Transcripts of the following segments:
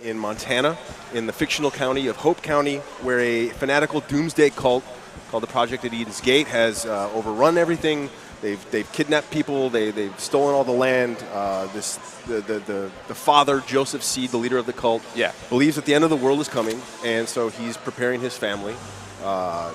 In Montana, in the fictional county of Hope County, where a fanatical doomsday cult called the Project at Eden's Gate has overrun everything. They've kidnapped people. They've stolen all the land. The father, Joseph Seed, the leader of the cult, believes that the end of the world is coming, and so he's preparing his family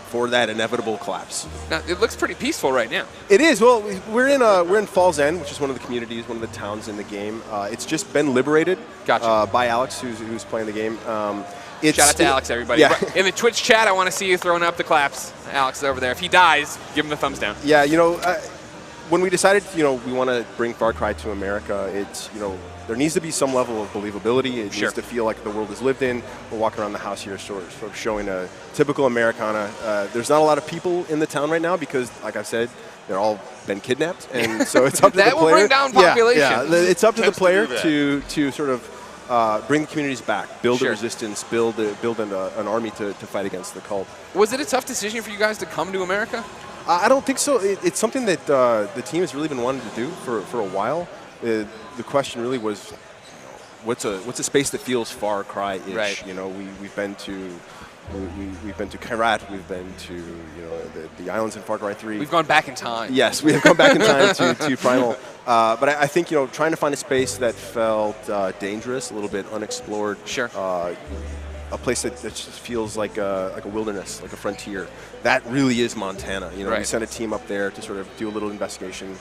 for that inevitable collapse. Now, it looks pretty peaceful right now. It is. Well, we're in Falls End, which is one of the communities, one of the towns in the game. It's just been liberated by Alex, who's playing the game. Shout out to Alex, everybody. Yeah. In the Twitch chat, I want to see you throwing up the claps. Alex is over there. If he dies, give him the thumbs down. Yeah, when we decided, we want to bring Far Cry to America, it's, there needs to be some level of believability. It needs to feel like the world is lived in. We're walking around the house here sort of showing a typical Americana. There's not a lot of people in the town right now because, like I said, they're all been kidnapped. And so it's up to the player. That will bring down population. Yeah, it's up to the player to sort of bring the communities back, build a resistance, build an army to fight against the cult. Was it a tough decision for you guys to come to America? I don't think so. It's something that the team has really been wanting to do for a while. The question really was, what's a space that feels Far Cry-ish? Right. We've been to Kyrat, we've been to the islands in Far Cry 3. We've gone back in time. Yes, we have gone back in time to Primal. But I think trying to find a space that felt dangerous, a little bit unexplored. Sure. A place that just feels like a wilderness, like a frontier. That really is Montana. We sent a team up there to sort of do a little investigation,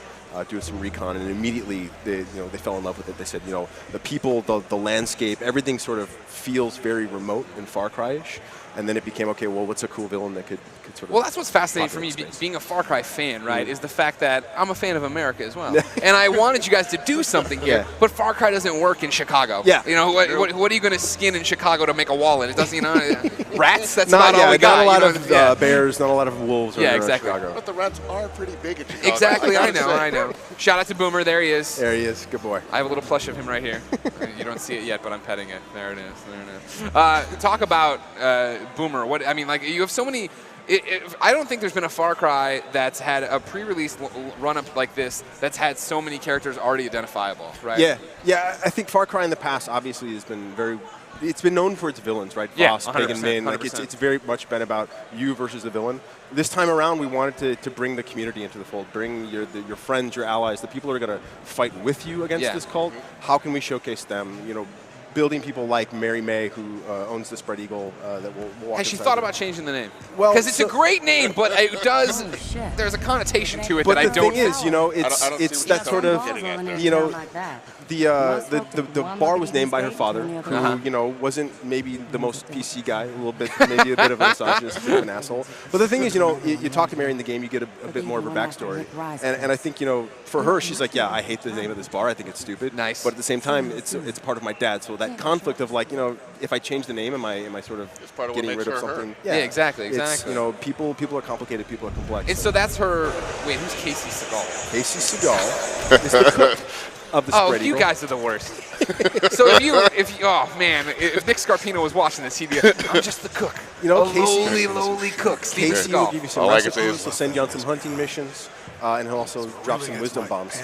do some recon, and immediately they fell in love with it. They said, the people, the landscape, everything sort of feels very remote and Far Cry-ish. And then it became, okay, well, what's a cool villain that could sort of... Well, that's what's fascinating for me, being a Far Cry fan, right, is the fact that I'm a fan of America as well. And I wanted you guys to do something here, but Far Cry doesn't work in Chicago. Yeah. What are you going to skin in Chicago to make a wall in? It doesn't, rats? That's about all we got. Not a lot of bears, not a lot of wolves around Chicago. But the rats are pretty big in Chicago. Exactly, I know. Shout out to Boomer, there he is. There he is, good boy. I have a little plush of him right here. You don't see it yet, but I'm petting it. There it is, talk about Boomer. You have so many. I don't think there's been a Far Cry that's had a pre-release run-up like this that's had so many characters already identifiable, right? Yeah. I think Far Cry in the past obviously has been it's been known for its villains, right? Yeah, Voss, Pagan Min. It's very much been about you versus the villain. This time around, we wanted to bring the community into the fold, bring your friends, your allies, the people who are going to fight with you against this cult. How can we showcase them? Building people like Mary May, who owns the Spread Eagle, that will walk. Has she thought about changing the name? Well, because it's a great name, but it does. There's a connotation to it that I don't. But the thing is, it's that sort of, the bar was named by her father, who wasn't maybe the most PC guy, maybe a bit of a misogynist, a bit of an asshole. But the thing is, you talk to Mary in the game, you get a bit more of her backstory, and I think for her, she's like, yeah, I hate the name of this bar, I think it's stupid. Nice. But at the same time, it's part of my dad, so that conflict of if I change the name, am I sort of getting rid of something? Yeah, exactly. It's, people are complicated, people are complex. And so that's her. Wait, who's Casey Segal? Casey Segal is the cook of the Spread Eagle. You guys are the worst. So if Nick Scarpino was watching this, he'd be, I'm just the cook. Casey, lowly cook. Casey will give you some recipes. He'll send you on some hunting missions. And he'll also drop some wisdom bombs.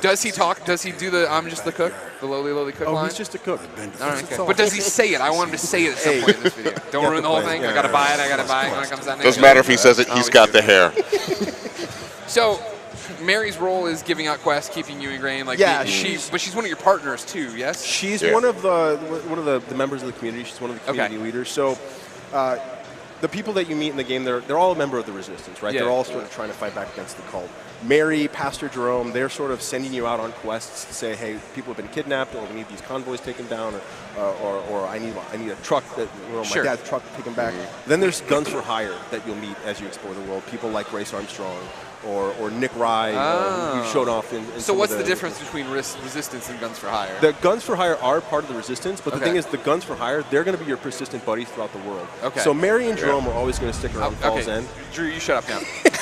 Does he talk? Does he do the I'm just the cook? The lowly cook line? He's just a cook. All right, okay. But does he say it? I want him to say it at some point in this video. Don't ruin the whole thing. I got to buy it. When it comes out next. Doesn't matter if he says it. He's got the hair. So, Mary's role is giving out quests, keeping you ingrained. But she's one of your partners too. Yes. She's one of the members of the community. She's one of the community leaders. So. The people that you meet in the game, they're all a member of the Resistance, right? They're all sort of trying to fight back against the cult. Mary, Pastor Jerome, they're sort of sending you out on quests to say, hey, people have been kidnapped, or we need these convoys taken down, or I need a truck my dad's truck taken back. Then there's guns for hire that you'll meet as you explore the world. People like Grace Armstrong or Nick Rye, who showed off in So what's the difference between Resistance and Guns for Hire? The Guns for Hire are part of the Resistance, but the thing is, the Guns for Hire, they're going to be your persistent buddies throughout the world. Okay. So Mary and Jerome are always going to stick around Falls End. Drew, you shut up now.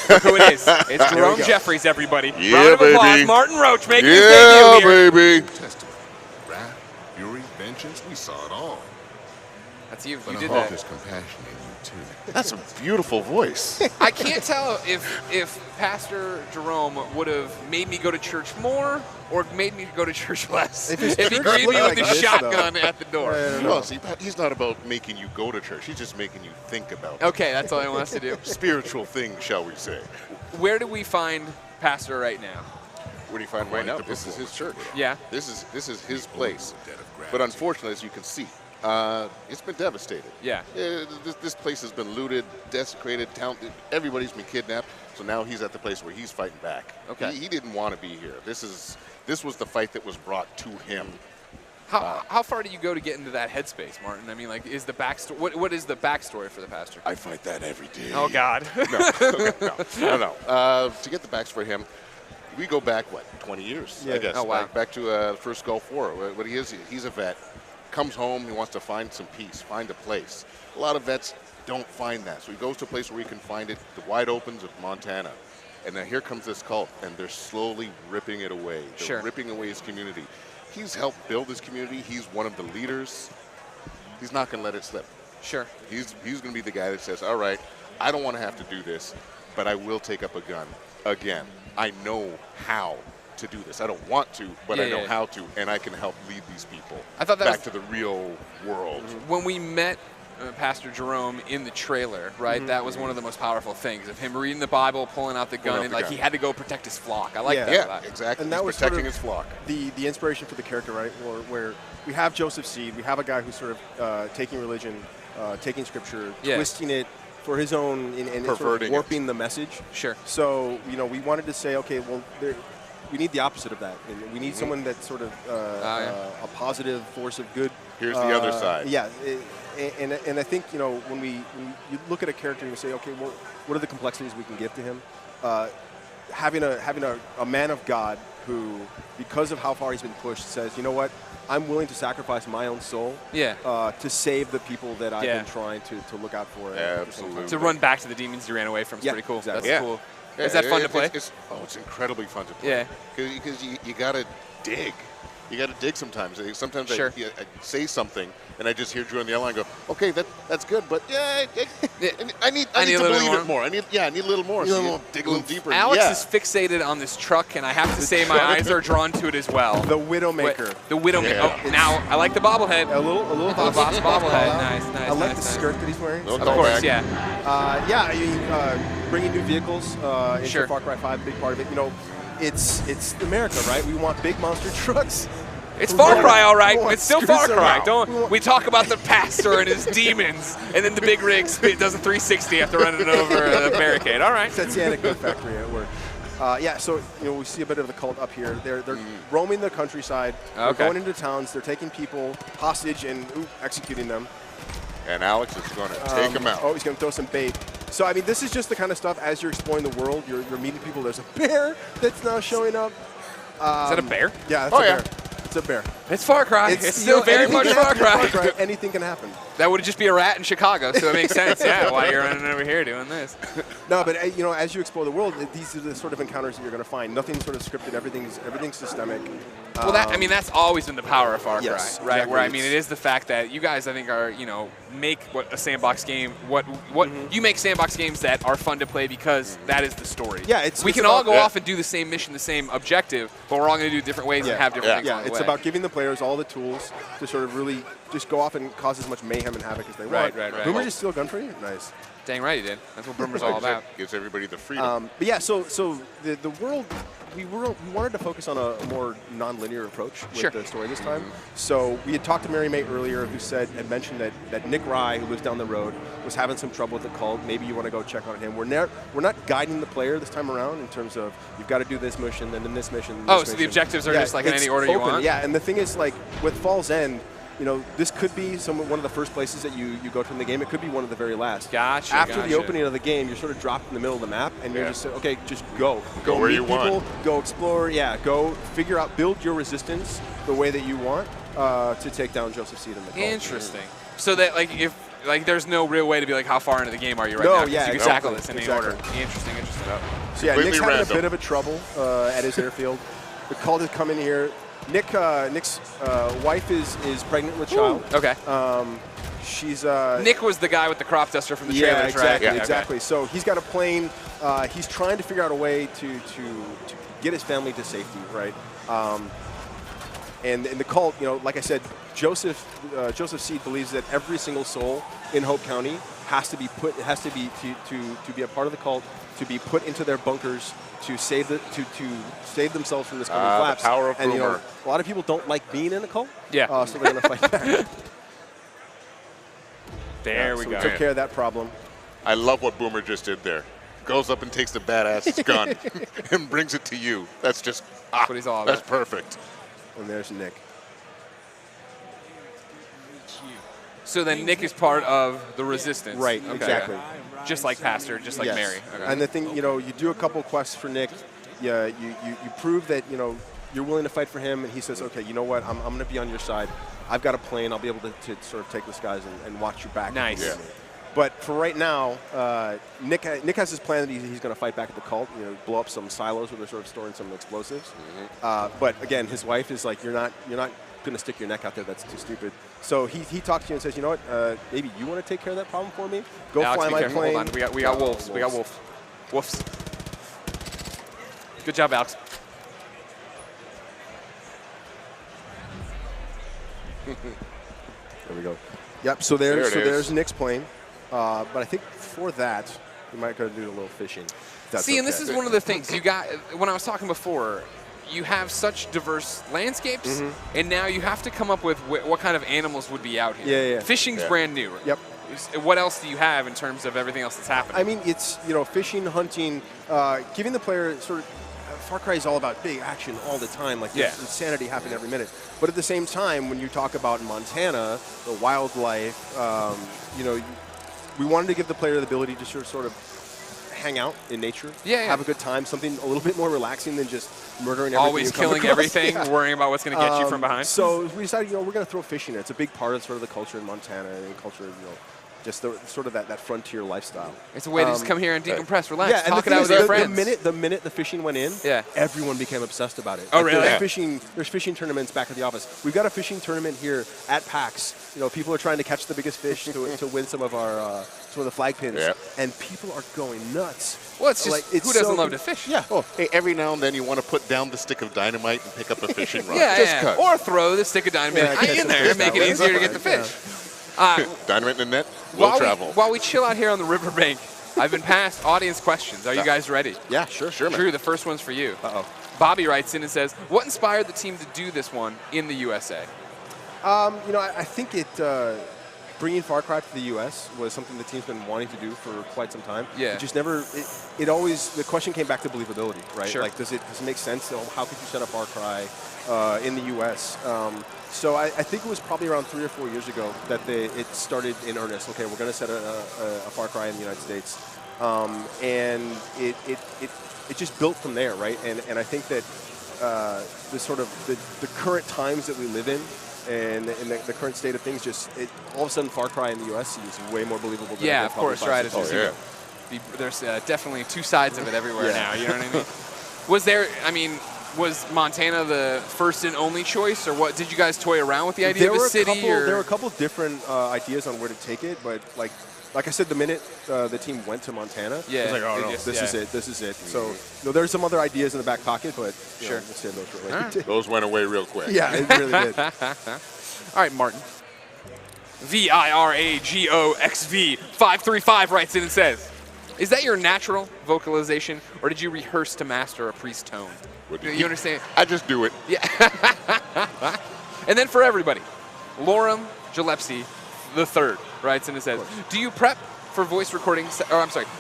Look who it is. It's Jerome Jeffries, everybody. Yeah, round of applause. baby. Martin Roach making his debut here. Yeah, baby. Testament, wrath, fury, vengeance, we saw it all. That's you. But You did I hope that. there's compassion in you too. That's a beautiful voice. I can't tell if Pastor Jerome would have made me go to church more or made me go to church less. If he greeted me with a shotgun at the door. Well, see, he's not about making you go to church. He's just making you think about it. Okay, that's all he wants to do. Spiritual things, shall we say. Where do we find Pastor right now? Where do you find right now? This is his church. Yeah. This is his place. But unfortunately, as you can see, it's been devastated. Yeah. This place has been looted, desecrated, everybody's been kidnapped. So now he's at the place where he's fighting back. Okay. He didn't want to be here. This was the fight that was brought to him. How far do you go to get into that headspace, Martin? I mean, like, is the backstory? What is the backstory for the pastor? I fight that every day. Oh God. No. To get the backstory for him, we go back 20 years, I guess. Oh wow. Back to the first Gulf War. What he's a vet. Comes home, he wants to find some peace, find a place. A lot of vets don't find that. So he goes to a place where he can find it, the wide opens of Montana. And then here comes this cult, and they're slowly ripping it away. They're ripping away his community. He's helped build his community. He's one of the leaders. He's not going to let it slip. Sure. He's going to be the guy that says, all right, I don't want to have to do this, but I will take up a gun again. I know how to do this. I don't want to, but I know how to, and I can help lead these people back to the real world. When we met Pastor Jerome in the trailer, right? That was one of the most powerful things of him reading the Bible, pulling out the gun, and like he had to go protect his flock. I like that. Yeah, exactly. And that was protecting his flock. The inspiration for the character, right? Where we have Joseph Seed, we have a guy who's sort of taking religion, taking scripture, twisting it for his own, and sort of warping the message. Sure. So we wanted to say, okay, well, we need the opposite of that. We need someone that's sort of a positive force of good. Here's the other side. Yeah, and I think when you look at a character and you say, okay, well, what are the complexities we can give to him? Having a man of God who, because of how far he's been pushed, says, you know what, I'm willing to sacrifice my own soul to save the people that I've been trying to look out for. Absolutely. To run back to the demons you ran away from is pretty cool. Exactly. That's cool. Is that fun to play? It's incredibly fun to play. Yeah. Because you got to dig. You got to dig sometimes. Sometimes I say something, and I just hear Drew on the outline go, okay, that's good, but I need to believe it more. I need a little more. So dig a little deeper. Alex is fixated on this truck, and I have to say my eyes are drawn to it as well. The Widowmaker. The Widowmaker. Oh, now, I like the bobblehead. A little boss bobblehead. Nice. I like the skirt that he's wearing. Of course, yeah. I mean, bringing new vehicles into Far Cry 5, big part of it. It's America, right? We want big monster trucks. It's Far Cry, all right. It's still Far Cry. We talk about the pastor and his demons, and then the big rig does a 360 after running over a barricade. All right. That's the anecdote factory at work. So we see a bit of the cult up here. They're roaming the countryside. They're going into towns. They're taking people hostage and executing them. And Alex is going to take them out. Oh, he's going to throw some bait. So, I mean, this is just the kind of stuff as you're exploring the world, you're meeting people. There's a bear that's now showing up. Is that a bear? Yeah, that's a bear. It's a bear. It's Far Cry. It's still very much Far Cry. Anything can happen. That would just be a rat in Chicago, so it makes sense. Yeah, why you're running over here doing this. No, but as you explore the world, these are the sort of encounters that you're going to find. Nothing's sort of scripted. Everything's systemic. Well, that's always been the power of Far Cry, right? Exactly. Where it is the fact that you guys, I think, are make what a sandbox game. What you make sandbox games that are fun to play because that is the story. Yeah, we can all go off and do the same mission, the same objective, but we're all going to do different ways and have different things along the way. It's about giving the players all the tools to sort of really just go off and cause as much mayhem and havoc as they want. Right. Boomer just steal a gun for you? Nice. Dang right he did. That's what Boomer's all about. Gives everybody the freedom. But yeah, so the world, we wanted to focus on a more non-linear approach with the story this time. So we had talked to Mary May earlier, who had mentioned that Nick Rye, who lives down the road, was having some trouble with the cult. Maybe you want to go check on him. We're not guiding the player this time around in terms of you've got to do this mission and then this mission. So the objectives are just like in any order you want. Yeah, and the thing is, like with Fall's End, this could be one of the first places that you go to in the game. It could be one of the very last. Gotcha. After the opening of the game, you're sort of dropped in the middle of the map, and you're just okay, just go. Go where you people, want. Go explore. Yeah, go figure out, build your resistance the way that you want to take down Joseph Seed in the cult. Interesting. So that if there's no real way to be like how far into the game are you right now? Yeah, you can tackle this in any order. Interesting. So yeah, Nick's having a bit of a trouble at his airfield. The cult has come in here. Nick's wife is pregnant with child. Okay. She's Nick was the guy with the crop duster from the yeah, trailers, exactly, right? exactly. So he's got a plane. He's trying to figure out a way to get his family to safety, right? And the cult, like I said, Joseph Seed believes that every single soul in Hope County has to be to be a part of the cult, to be put into their bunkers to save themselves from this coming collapse. The power of and Boomer. a lot of people don't like being in a cult. Yeah. So they're going to fight back. There we so go. we took care of that problem. I love what Boomer just did there. Goes up and takes the badass gun and brings it to you. That's just That's what he's all That's about. perfect. And there's Nick. So then Nick is part of the resistance. Right, Okay. exactly. Just like Pastor, just like Yes. Mary. Okay. And the thing, you do a couple quests for Nick. Yeah, you prove that you're willing to fight for him, and he says, okay, you know what? I'm going to be on your side. I've got a plane. I'll be able to sort of take this guys and watch your back. Nice. Yeah. But for right now, Nick has his plan that he's going to fight back at the cult. Blow up some silos where they're sort of storing some explosives. But again, his wife is like, you're not going to stick your neck out there. That's too stupid. So he talks to you and says, you know what? Maybe you want to take care of that problem for me. Go Alex, fly be my careful. plane. Hold on. We got wolves. We got wolves. Good job, Alex. There we go. Yep. So There it there's is. Nick's plane. But I think for that, we might go do a little fishing. That's See, and this okay. is one of the things you got when I was talking before. You have such diverse landscapes, and now you have to come up with what kind of animals would be out here. Yeah. Fishing's brand new. Yep. What else do you have in terms of everything else that's happening? I mean, it's fishing, hunting, giving the player sort of. Far Cry is all about big action all the time, like there's insanity happening every minute. But at the same time, when you talk about Montana, the wildlife, we wanted to give the player the ability to sort of hang out in nature, have a good time, something a little bit more relaxing than just murdering everything. Always you come killing across. everything, Yeah. worrying about what's going to get you from behind. So we decided, we're going to throw fishing in. It's a big part of sort of the culture in Montana and culture, just sort of that frontier lifestyle. It's a way to just come here and decompress, relax, Yeah, and talk the it out thing with your is, friends. the minute the fishing went in, everyone became obsessed about it. Oh, Like, really? There's fishing tournaments back at the office. We've got a fishing tournament here at PAX. People are trying to catch the biggest fish to win some of the flag pins, and people are going nuts. Well, it's just who doesn't love to fish? Yeah. Oh, hey, every now and then you want to put down the stick of dynamite and pick up a fishing rod. Yeah, Just or throw the stick of dynamite in there and make it easier to get the fish. Dynamite in the net will travel. While we chill out here on the riverbank, I've been passed audience questions. Are you guys ready? Yeah, sure, man. Drew, the first one's for you. Uh-oh. Bobby writes in and says, what inspired the team to do this one in the USA? I think bringing Far Cry to the U.S. was something the team's been wanting to do for quite some time. Yeah. It just never. It always. The question came back to believability, right? Sure. Like, does it make sense? How could you set up Far Cry in the U.S.? So I think it was probably around 3 or 4 years ago that it started in earnest. Okay, we're going to set a Far Cry in the United States, and it just built from there, right? And I think that the sort of the current times that we live in. And the current state of things, all of a sudden, Far Cry in the U.S. seems way more believable than it did Of course, probably right. 5 It's years just, ago. there's definitely two sides of it everywhere Yeah. now. You know what I mean? Was Montana the first and only choice, or what? Did you guys toy around with the idea of a city? There were a couple different ideas on where to take it, but like I said, the minute the team went to Montana, it was like, oh no, this is it. So there's some other ideas in the back pocket, but let's say those were like, Those went away real quick. Yeah, it really did. All right, Martin. VIRAGOXV535 writes in and says, is that your natural vocalization, or did you rehearse to master a priest tone? You understand? I just do it. Yeah. And then for everybody, Lorem Gillespie III writes in and says, do you prep for voice recording,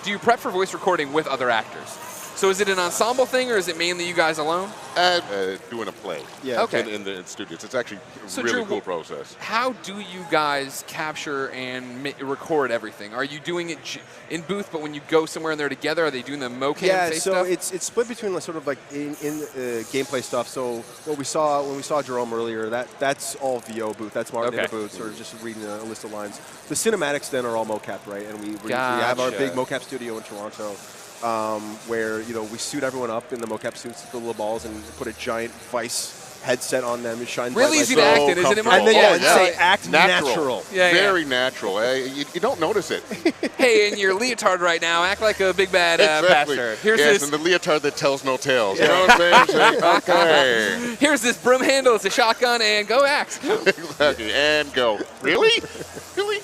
do you prep for voice recording with other actors? So is it an ensemble thing, or is it mainly you guys alone? Doing a play. Yeah. Okay. In the studios. It's actually So a really Drew, cool process. How do you guys capture and record everything? Are you doing it in booth, but when you go somewhere and they're together, are they doing the mocap so stuff? it's split between sort of like in gameplay stuff. So when we saw Jerome earlier, that's all VO booth. That's Martin in the booth, sort of just reading a list of lines. The cinematics then are all mocap, right? And we have our big mocap studio in Toronto. Where we suit everyone up in the mocap suits with the little balls and put a giant vice headset on them. It shines really bright easy lights. to act in, isn't it, Mike? And then say act natural. Very natural. You don't notice it. Hey, in your leotard right now, act like a big bad pastor. Here's this. And the leotard that tells no tales. You know what I'm saying? Okay. Here's this broom handle. It's a shotgun, and go act. Exactly. And go. Really? Really?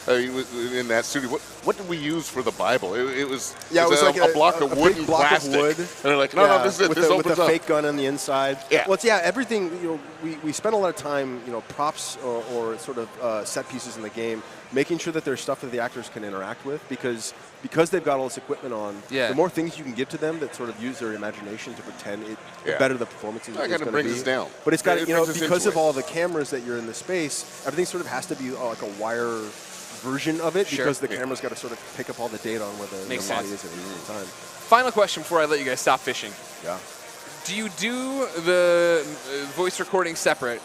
In that studio, what did we use for the Bible? It was like a block of wood and plastic. Of wood. And they're like, no, this is it. This opens with a up. fake gun on the inside. Yeah. Well, everything. We spent a lot of time, props or sort of set pieces in the game, making sure that there's stuff that the actors can interact with because they've got all this equipment on. The more things you can give to them that sort of use their imagination to pretend, the better the performance is going to be. It brings us down. But it's got because of all the cameras that you're in the space, everything sort of has to be like a wire version of it because the camera's got to sort of pick up all the data on where the body is at any time. Final question before I let you guys stop fishing. Yeah. Do you do the voice recording separate?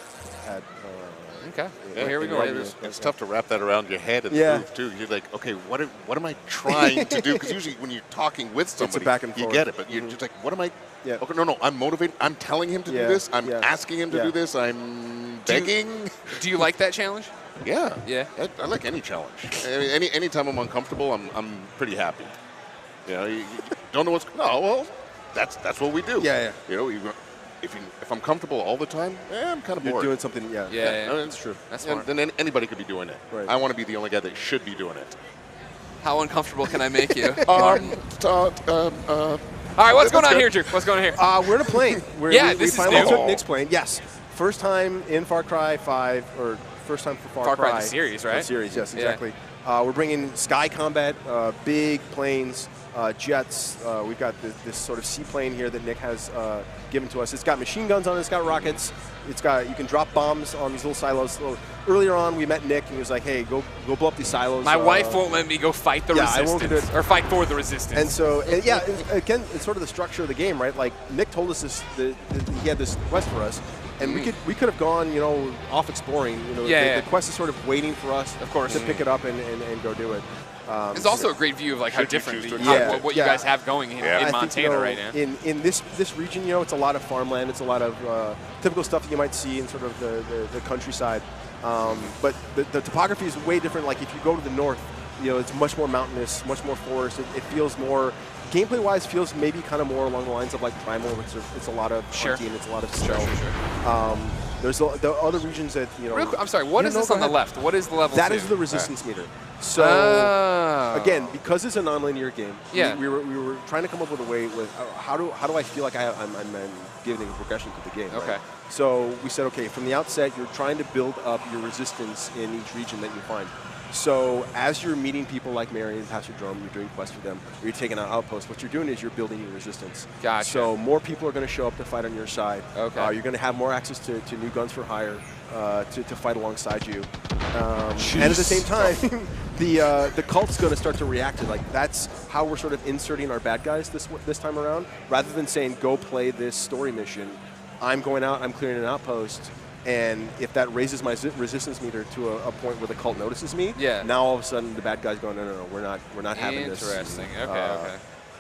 Okay. Well, here we go. It's tough to wrap that around your head and the booth too. You're like, okay, what am I trying to do? Because usually when you're talking with somebody, you get it, but you're just like, what am I? Yeah. Okay, no, I'm motivated. I'm telling him to do this. I'm asking him to do this. I'm begging. Do you like that challenge? Yeah. Yeah. I like any challenge. Anytime I'm uncomfortable, I'm pretty happy. You don't know what's. No, well, that's what we do. Yeah. If I'm comfortable all the time, I'm kind of bored. You're doing something, Yeah, that's true. That's smart. Then anybody could be doing it. Right. I want to be the only guy that should be doing it. How uncomfortable can I make you? All right, what's going on here, Drew? What's going on here? We're in a plane. This is finally new. took Nick's plane. Yes. First time in Far Cry 5, or first time for Far Cry. The series, right? The series, yes, exactly. We're bringing sky combat, big planes, jets. We've got this sort of seaplane here that Nick has given to us. It's got machine guns on it. It's got rockets. You can drop bombs on these little silos. So earlier on, we met Nick, and he was like, "Hey, go blow up these silos." My wife won't let me go fight the resistance, I won't do it. or fight for the resistance. And so, again, it's sort of the structure of the game, right? Like Nick told us he had this quest for us. And we could have gone, off exploring. The quest is sort of waiting for us, of course, to pick it up and go do it. It's also a great view of how different what you guys have going in Montana right now. In this region, it's a lot of farmland. It's a lot of typical stuff that you might see in sort of the countryside. But the topography is way different. Like if you go to the north, it's much more mountainous, much more forest. It feels more. Gameplay-wise, feels maybe kind of more along the lines of like Primal. It's a lot of hunting, it's a lot of stealth. There's the other regions that I'm sorry. What is this on the left? What is the level? That is the resistance meter. So again, because it's a non-linear game, we were trying to come up with a way with how do I feel like I'm giving a progression to the game. Okay. Right? So we said, okay, from the outset, you're trying to build up your resistance in each region that you find. So as you're meeting people like Mary and Pastor Drum, you're doing quests for them, or you're taking out outposts, what you're doing is you're building your resistance. Gotcha. So more people are going to show up to fight on your side. Okay. You're going to have more access to new guns for hire to fight alongside you. And at the same time, the cult's going to start to react to that's how we're sort of inserting our bad guys this time around. Rather than saying, go play this story mission, I'm going out, I'm clearing an outpost. And if that raises my resistance meter to a point where the cult notices me, now all of a sudden the bad guys go, no, we're not having this. Interesting. Okay.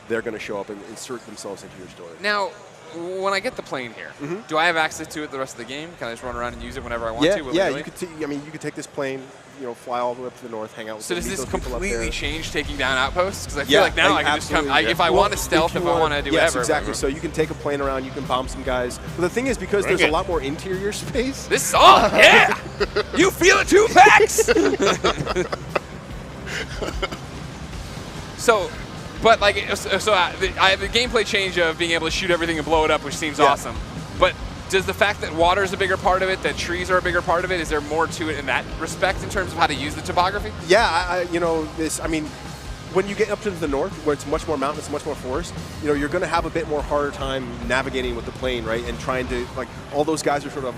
They're going to show up and insert themselves into your story. Now, when I get the plane here, do I have access to it the rest of the game? Can I just run around and use it whenever I want to? Yeah, you could. You could take this plane, fly all the way up to the north, hang out with. So does this completely change taking down outposts? Because I feel like now I can just come. If I want to stealth, if I want to do whatever. Yes, exactly. So you can take a plane around, you can bomb some guys. But the thing is, because there's a lot more interior space. This song, you feel it too, Pax. But I have the gameplay change of being able to shoot everything and blow it up, which seems awesome. But does the fact that water is a bigger part of it, that trees are a bigger part of it, is there more to it in that respect in terms of how to use the topography? Yeah, when you get up to the north, where it's much more mountainous, much more forest, you're going to have a bit more harder time navigating with the plane, right? And trying to all those guys are sort of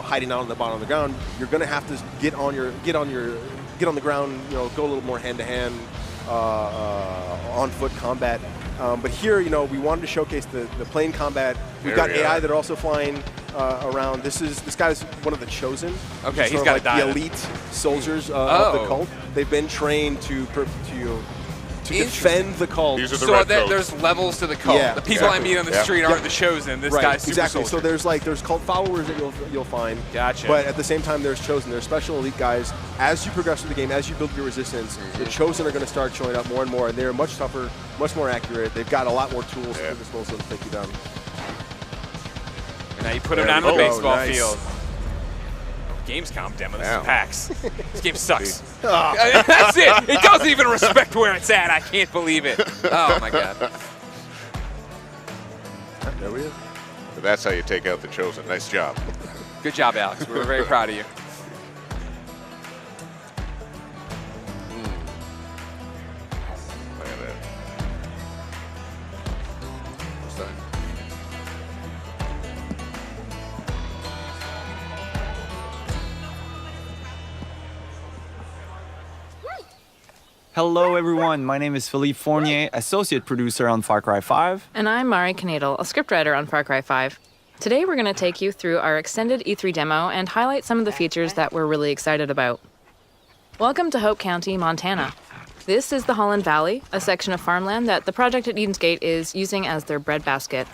hiding out on the bottom of the ground. You're going to have to get on the ground, go a little more hand to hand. On-foot combat. But here, we wanted to showcase the plane combat. We've got AI that are also flying around. This guy's one of the chosen. Okay, he's got the elite soldiers of the cult. They've been trained to to defend the cult. These are the So red there's levels to the cult. Yeah, The people I meet on the street aren't Yeah. the chosen. This Right, guy's super exactly. So soldier. there's cult followers that you'll find. Gotcha. But at the same time, there's chosen. There's special elite guys. As you progress through the game, as you build your resistance, the chosen are going to start showing up more and more, and they're much tougher, much more accurate. They've got a lot more tools at disposal to take you down. And now you put him There down we on the go. baseball Nice. field. Gamescom demo. This Wow. is PAX. This game sucks. That's it. It doesn't even respect where it's at. I can't believe it. Oh my god. There we go. But that's how you take out the chosen. Nice job. Good job, Alex. We're very proud of you. Look at that. What's that? Hello everyone, my name is Philippe Fournier, associate producer on Far Cry 5. And I'm Mari Knadel, a scriptwriter on Far Cry 5. Today we're going to take you through our extended E3 demo and highlight some of the features that we're really excited about. Welcome to Hope County, Montana. This is the Holland Valley, a section of farmland that the project at Eden's Gate is using as their breadbasket.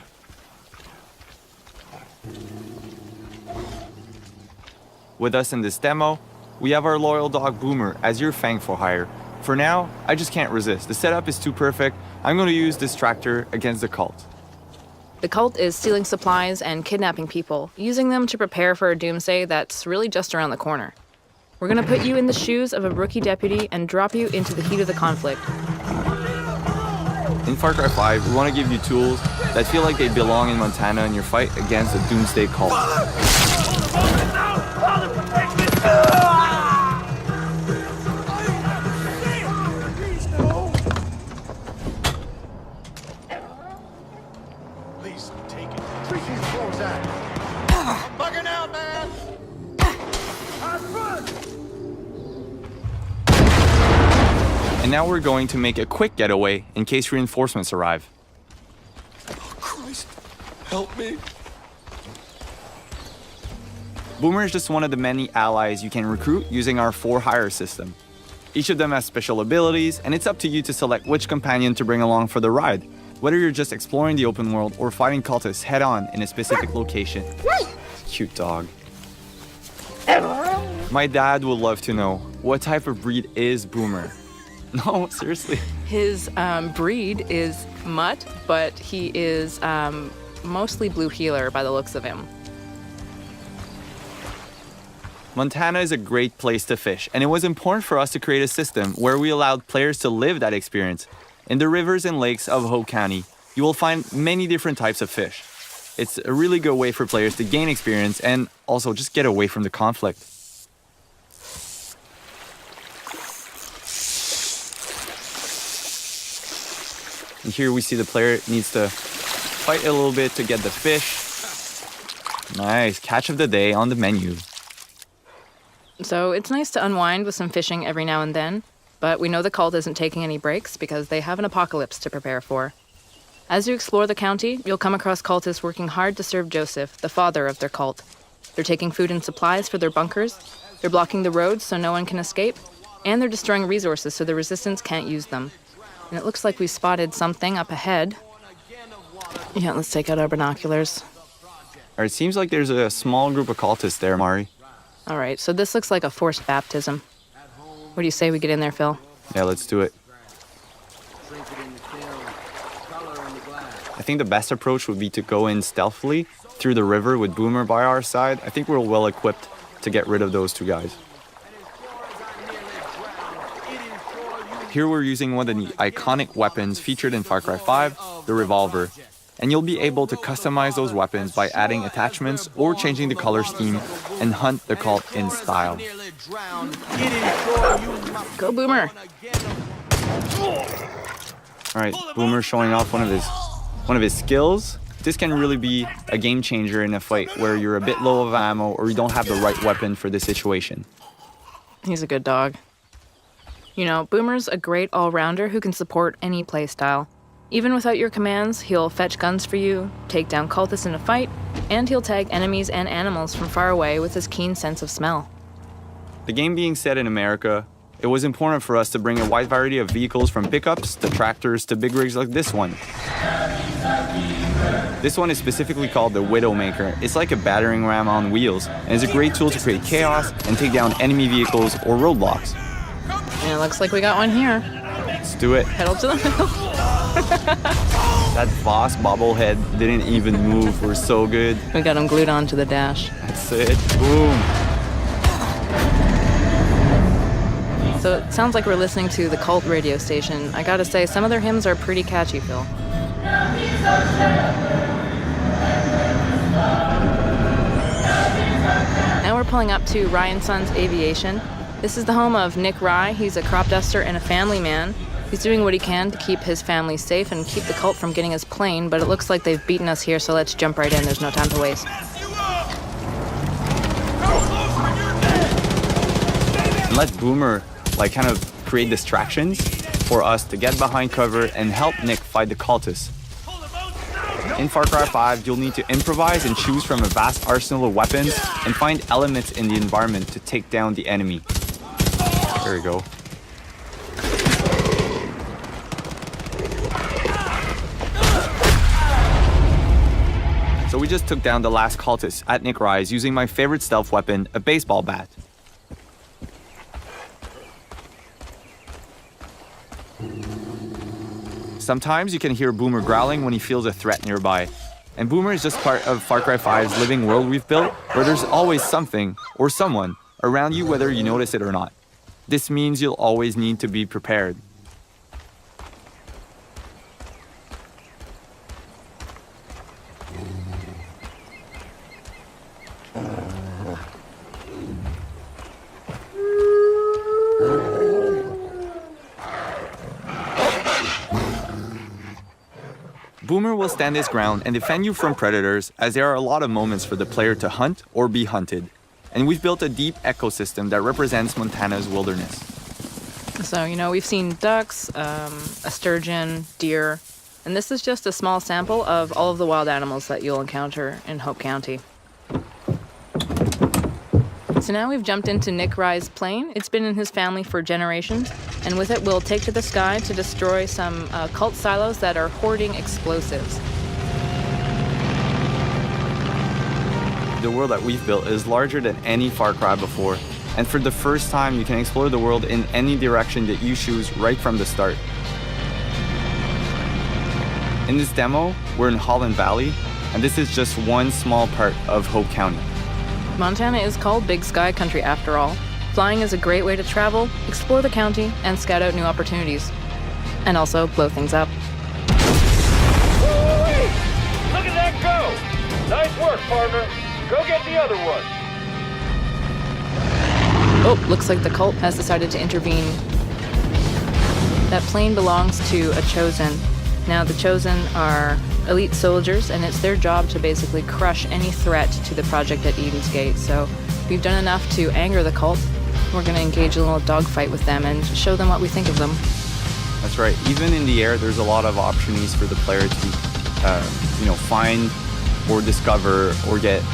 With us in this demo, we have our loyal dog Boomer as your Fang for hire. For now, I just can't resist. The setup is too perfect. I'm going to use this tractor against the cult. The cult is stealing supplies and kidnapping people, using them to prepare for a doomsday that's really just around the corner. We're going to put you in the shoes of a rookie deputy and drop you into the heat of the conflict. In Far Cry 5, we want to give you tools that feel like they belong in Montana in your fight against the doomsday cult. And now we're going to make a quick getaway in case reinforcements arrive. Christ, help me. Boomer is just one of the many allies you can recruit using our 4-hire system. Each of them has special abilities, and it's up to you to select which companion to bring along for the ride, whether you're just exploring the open world or fighting cultists head-on in a specific location. Cute dog. My dad would love to know, what type of breed is Boomer? No, seriously. His breed is mutt, but he is mostly blue heeler by the looks of him. Montana is a great place to fish, and it was important for us to create a system where we allowed players to live that experience. In the rivers and lakes of Hope County, you will find many different types of fish. It's a really good way for players to gain experience and also just get away from the conflict. And here we see the player needs to fight a little bit to get the fish. Nice, catch of the day on the menu. So it's nice to unwind with some fishing every now and then, but we know the cult isn't taking any breaks because they have an apocalypse to prepare for. As you explore the county, you'll come across cultists working hard to serve Joseph, the father of their cult. They're taking food and supplies for their bunkers, they're blocking the roads so no one can escape, and they're destroying resources so the resistance can't use them. And it looks like we spotted something up ahead. Yeah, let's take out our binoculars. It seems like there's a small group of cultists there, Mari. All right, so this looks like a forced baptism. What do you say we get in there, Phil? Yeah, let's do it. I think the best approach would be to go in stealthily through the river with Boomer by our side. I think we're well equipped to get rid of those two guys. Here we're using one of the iconic weapons featured in Far Cry 5, the revolver. And you'll be able to customize those weapons by adding attachments or changing the color scheme and hunt the cult in style. Go, Boomer! Alright, Boomer showing off one of his skills. This can really be a game changer in a fight where you're a bit low of ammo or you don't have the right weapon for the situation. He's a good dog. You know, Boomer's a great all-rounder who can support any playstyle. Even without your commands, he'll fetch guns for you, take down cultists in a fight, and he'll tag enemies and animals from far away with his keen sense of smell. The game being set in America, it was important for us to bring a wide variety of vehicles from pickups to tractors to big rigs like this one. This one is specifically called the Widowmaker. It's like a battering ram on wheels, and is a great tool to create chaos and take down enemy vehicles or roadblocks. And it looks like we got one here. Let's do it. Pedal to the metal. That Voss bobblehead didn't even move. We're so good. We got him glued onto the dash. That's it. Boom. So it sounds like we're listening to the Cult radio station. I gotta say, some of their hymns are pretty catchy, Phil. Now we're pulling up to Rye & Sons Aviation. This is the home of Nick Rye. He's a crop duster and a family man. He's doing what he can to keep his family safe and keep the cult from getting his plane, but it looks like they've beaten us here, so let's jump right in. There's no time to waste. And let Boomer kind of create distractions for us to get behind cover and help Nick fight the cultists. In Far Cry 5, you'll need to improvise and choose from a vast arsenal of weapons and find elements in the environment to take down the enemy. There we go. So we just took down the last cultist at Nick Rye's using my favorite stealth weapon, a baseball bat. Sometimes you can hear Boomer growling when he feels a threat nearby. And Boomer is just part of Far Cry 5's living world we've built, where there's always something or someone around you whether you notice it or not. This means you'll always need to be prepared. Boomer will stand his ground and defend you from predators, as there are a lot of moments for the player to hunt or be hunted. And we've built a deep ecosystem that represents Montana's wilderness. So, we've seen ducks, a sturgeon, deer, and this is just a small sample of all of the wild animals that you'll encounter in Hope County. So now we've jumped into Nick Rye's plane. It's been in his family for generations, and with it we'll take to the sky to destroy some cult silos that are hoarding explosives. The world that we've built is larger than any Far Cry before, and for the first time you can explore the world in any direction that you choose right from the start. In this demo, we're in Holland Valley, and this is just one small part of Hope County. Montana is called Big Sky Country after all. Flying is a great way to travel, explore the county, and scout out new opportunities. And also blow things up. Woo-wee! Look at that go! Nice work, partner. Go get the other one. Oh, looks like the cult has decided to intervene. That plane belongs to a Chosen. Now, the Chosen are elite soldiers, and it's their job to basically crush any threat to the project at Eden's Gate. So we've done enough to anger the cult. We're going to engage in a little dogfight with them and show them what we think of them. That's right. Even in the air, there's a lot of opportunities for the player to, find or discover or get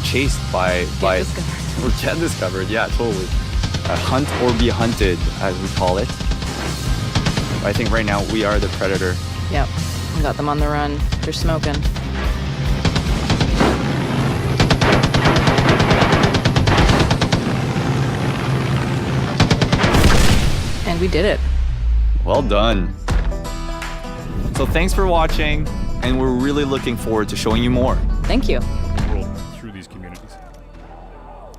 chased by or get discovered. Yeah, totally. Hunt or be hunted, as we call it. But I think right now we are the predator. Yep, we got them on the run. They're smoking. And we did it. Well done. So thanks for watching, and we're really looking forward to showing you more. Thank you. World through these communities.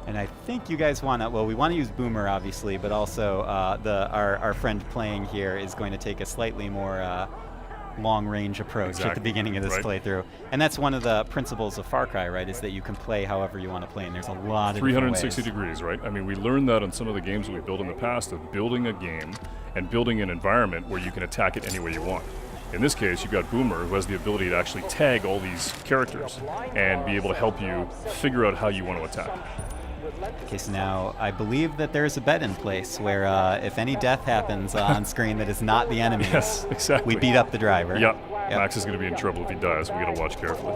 And I think you guys want to, we want to use Boomer, obviously, but also our friend playing here is going to take a slightly more long-range approach at the beginning of this playthrough. And that's one of the principles of Far Cry, right, is that you can play however you want to play, and there's a lot of 360 degrees, right? I mean, we learned that on some of the games that we built in the past of building a game and building an environment where you can attack it any way you want. In this case, you've got Boomer, who has the ability to actually tag all these characters and be able to help you figure out how you want to attack. Okay, so now I believe that there's a bet in place where if any death happens on screen that is not the enemy, yes, exactly, we beat up the driver. Yep. Max is going to be in trouble if he dies. We got to watch carefully.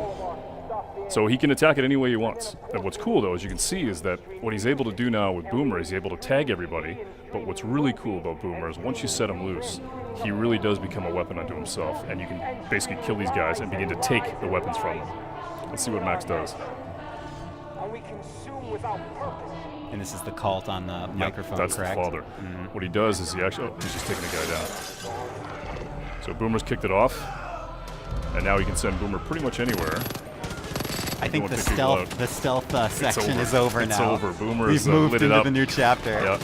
So he can attack it any way he wants. And what's cool though, as you can see, is that what he's able to do now with Boomer is he's able to tag everybody. But what's really cool about Boomer is once you set him loose, he really does become a weapon unto himself, and you can basically kill these guys and begin to take the weapons from them. Let's see what Max does. And this is the cult on the microphone, that's correct? The father. What he does is he actually, he's just taking a guy down. So Boomer's kicked it off, and now he can send Boomer pretty much anywhere. I think the stealth section is over now. It's over. Boomer We've moved into the new chapter. Yeah.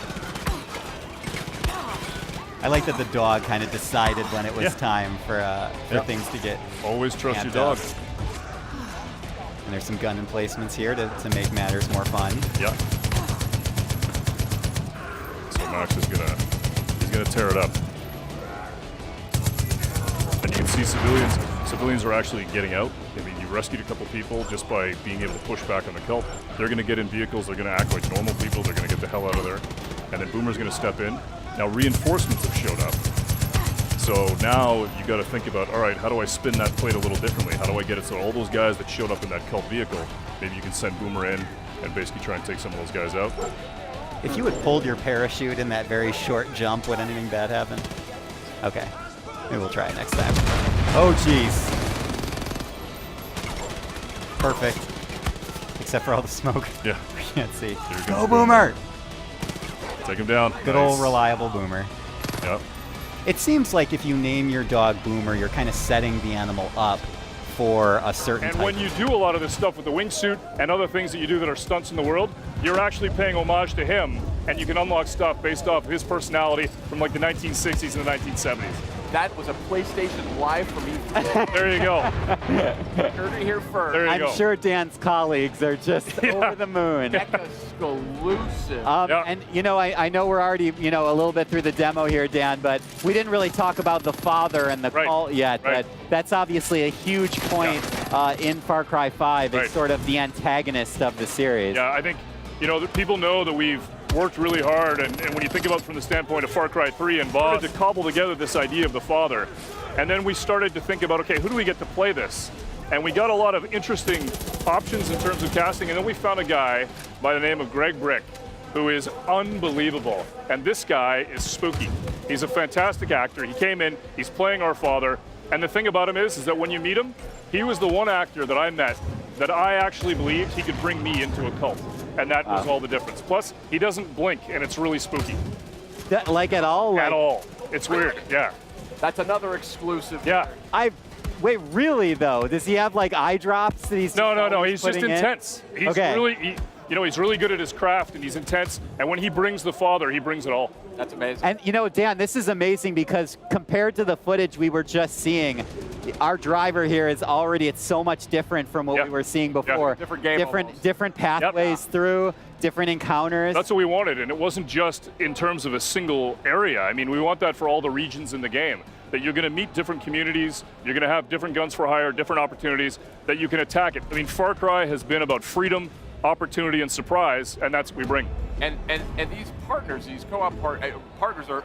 I like that the dog kind of decided when it was time for things to get. Always trust your dog. dog. And there's some gun emplacements here to make matters more fun. Yeah. So Max is he's gonna tear it up. And you can see civilians are actually getting out. I mean, you rescued a couple people just by being able to push back on the cult. They're gonna get in vehicles, they're gonna act like normal people, they're gonna get the hell out of there. And then Boomer's gonna step in. Now reinforcements have showed up. So now you got to think about, all right, how do I spin that plate a little differently? How do I get it so all those guys that showed up in that cult vehicle, maybe you can send Boomer in and basically try and take some of those guys out? If you had pulled your parachute in that very short jump, would anything bad happen? Okay, maybe we'll try it next time. Oh, jeez. Perfect. Except for all the smoke. Yeah. We can't see. Go, Boomer! Take him down. Good old reliable Boomer. Yep. It seems like if you name your dog Boomer, you're kind of setting the animal up for a certain And type when you do a lot of this stuff with the wingsuit and other things that you do that are stunts in the world, you're actually paying homage to him, and you can unlock stuff based off his personality from like the 1960s and the 1970s. That was a PlayStation Live for me. There you go. Heard it here first. There you go. I'm sure Dan's colleagues are just over the moon. Exclusive. And you know, I know we're already a little bit through the demo here, Dan, but we didn't really talk about the father and the cult yet. But that's obviously a huge point in Far Cry 5. It's sort of the antagonist of the series. Yeah, I think people know that we've worked really hard, and when you think about it from the standpoint of Far Cry 3 and Boss, to cobble together this idea of the father. And then we started to think about, okay, who do we get to play this? And we got a lot of interesting options in terms of casting, and then we found a guy by the name of Greg Brick, who is unbelievable. And this guy is spooky. He's a fantastic actor. He came in, he's playing our father, and the thing about him is that when you meet him, he was the one actor that I met that I actually believed he could bring me into a cult. And that was all the difference. Plus, he doesn't blink, and it's really spooky. Like at all? At all. It's weird, yeah. That's another exclusive. Yeah. Wait, really though? Does he have like eye drops that he's No. He's just intense. He's okay. He's really good at his craft, and he's intense. And when he brings the father, he brings it all. That's amazing. And Dan, this is amazing because compared to the footage we were just seeing, our driver here is already, it's so much different from what we were seeing before. Different game. Different pathways through, different encounters. That's what we wanted, and it wasn't just in terms of a single area. I mean, we want that for all the regions in the game. That you're going to meet different communities, you're going to have different guns for hire, different opportunities, that you can attack it. I mean, Far Cry has been about freedom, opportunity, and surprise, and that's what we bring. And these partners, these co-op partners are